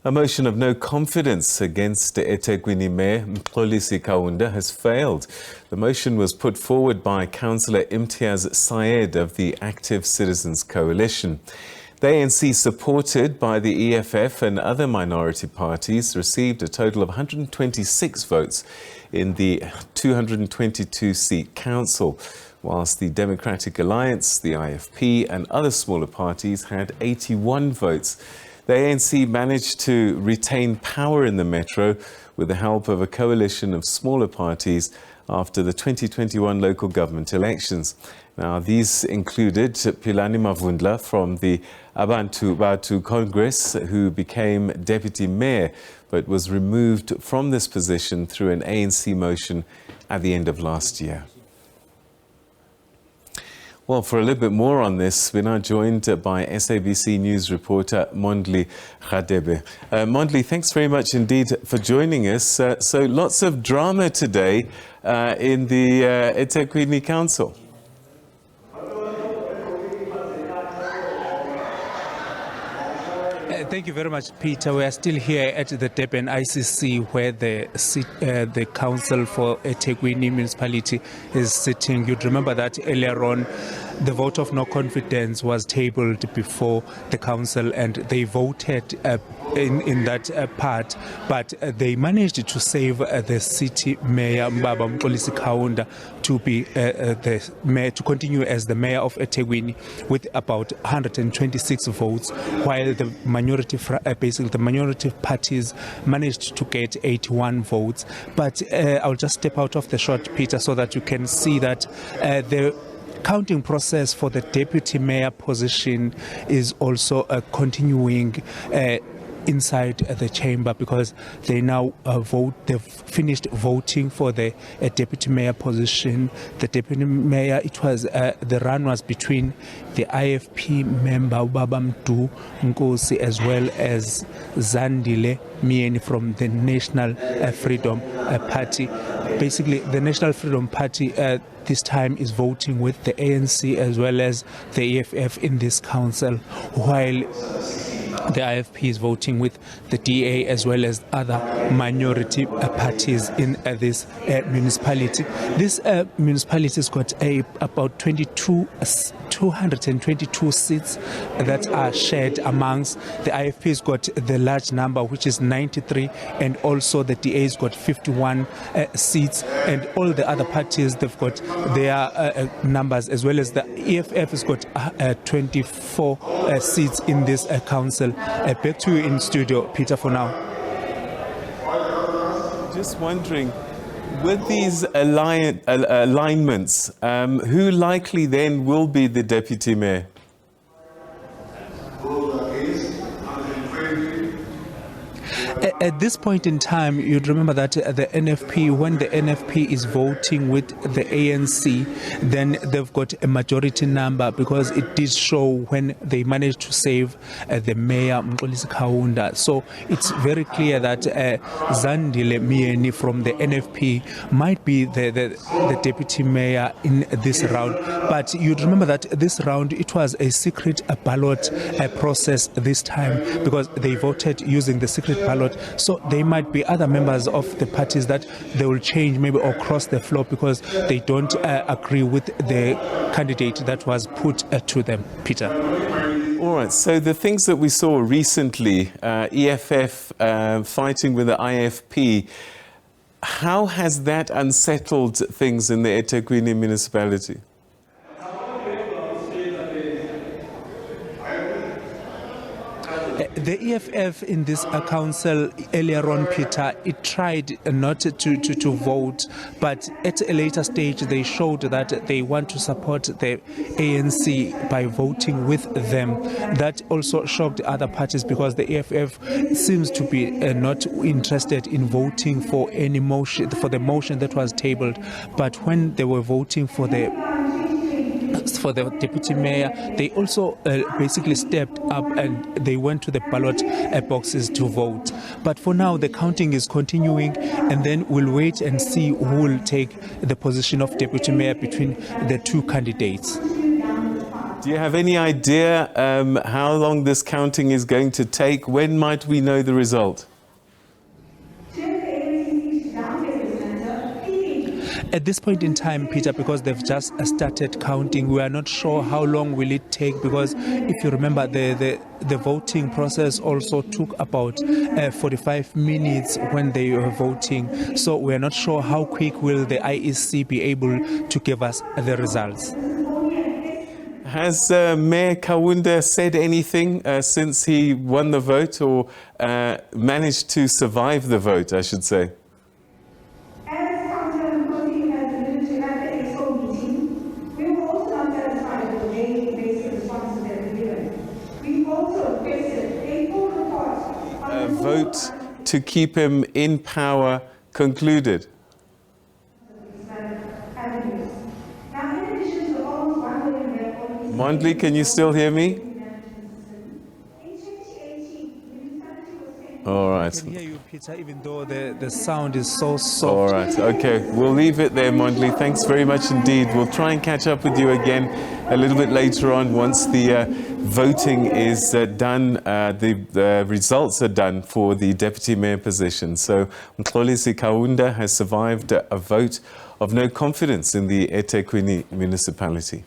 A motion of no confidence against eThekwini Mayor Mxolisi Kaunda has failed. The motion was put forward by councillor Imtiaz Syed of the Active Citizens Coalition. The ANC, supported by the EFF and other minority parties, received a total of 126 votes in the 222-seat council, whilst the Democratic Alliance, the IFP and other smaller parties had 81 votes. The ANC managed to retain power in the metro with the help of a coalition of smaller parties after the 2021 local government elections. Now, these included Philani Mavundla from the Abantu Batu Congress, who became deputy mayor, but was removed from this position through an ANC motion at the end of last year. Well, for a little bit more on this, we're now joined by SABC News reporter Mlondi Radebe. Mlondi, thanks very much indeed for joining us. So lots of drama today in the eThekwini Council. Thank you very much, Peter. We are still here at the Durban ICC, where the Council for eThekwini Municipality is sitting. You'd remember that earlier on, the vote of no confidence was tabled before the council, and they voted in that part, but they managed to save the city mayor, Mayor Mxolisi Kaunda, to be the mayor, to continue as the mayor of eThekwini with about 126 votes, while the minority, basically the minority parties managed to get 81 votes. But I'll just step out of the shot, Peter, so that you can see that the counting process for the deputy mayor position is also continuing inside the chamber, because they now they've finished voting for the deputy mayor position. The deputy mayor, it was the run was between the IFP member Ubabamdu Nkosi as well as Zandile Mieni from the National Freedom Party. Basically, the National Freedom Party this time is voting with the ANC as well as the EFF in this council, while the IFP is voting with the DA as well as other minority parties in this municipality. This municipality has got about 222 seats that are shared amongst the IFP. Has got the large number, which is 93, and also the DA has got 51 seats, and all the other parties, they've got their numbers, as well as the EFF has got 24 seats in this council. Back to you in studio, Peter, for now. Just wondering, with these alignments, who likely then will be the deputy mayor? At this point in time, you'd remember that the NFP, when the NFP is voting with the ANC, then they've got a majority number, because it did show when they managed to save the mayor, Mxolisi Kaunda. So it's very clear that Zandile Mieni from the NFP might be the deputy mayor in this round. But you'd remember that this round, it was a secret ballot process this time, because they voted using the secret ballot. So there might be other members of the parties that they will change maybe or cross the floor because they don't agree with the candidate that was put to them. Peter. All right, so the things that we saw recently, EFF fighting with the IFP, how has that unsettled things in the eThekwini municipality? The EFF in this council earlier on, Peter, it tried not to vote, but at a later stage they showed that they want to support the ANC by voting with them. That also shocked other parties, because the EFF seems to be not interested in voting for any motion, for the motion that was tabled. But when they were voting for the deputy mayor, they also basically stepped up and they went to the ballot boxes to vote. But for now, the counting is continuing, and then we'll wait and see who will take the position of deputy mayor between the two candidates. Do you have any idea how long this counting is going to take? When might we know the result? At this point in time, Peter, because they've just started counting, we are not sure how long will it take, because if you remember, the voting process also took about 45 minutes when they were voting. So we are not sure how quick will the IEC be able to give us the results. Has Mayor Kaunda said anything since he won the vote, or managed to survive the vote, I should say? Vote to keep him in power concluded. Mlondi, can you still hear me? All right. I can hear you, Peter, even though the sound is so soft. All right. Okay. We'll leave it there, Mlondi. Thanks very much indeed. We'll try and catch up with you again a little bit later on once the voting is done, the results are done for the deputy mayor position. So Mxolisi Kaunda has survived a vote of no confidence in the eThekwini municipality.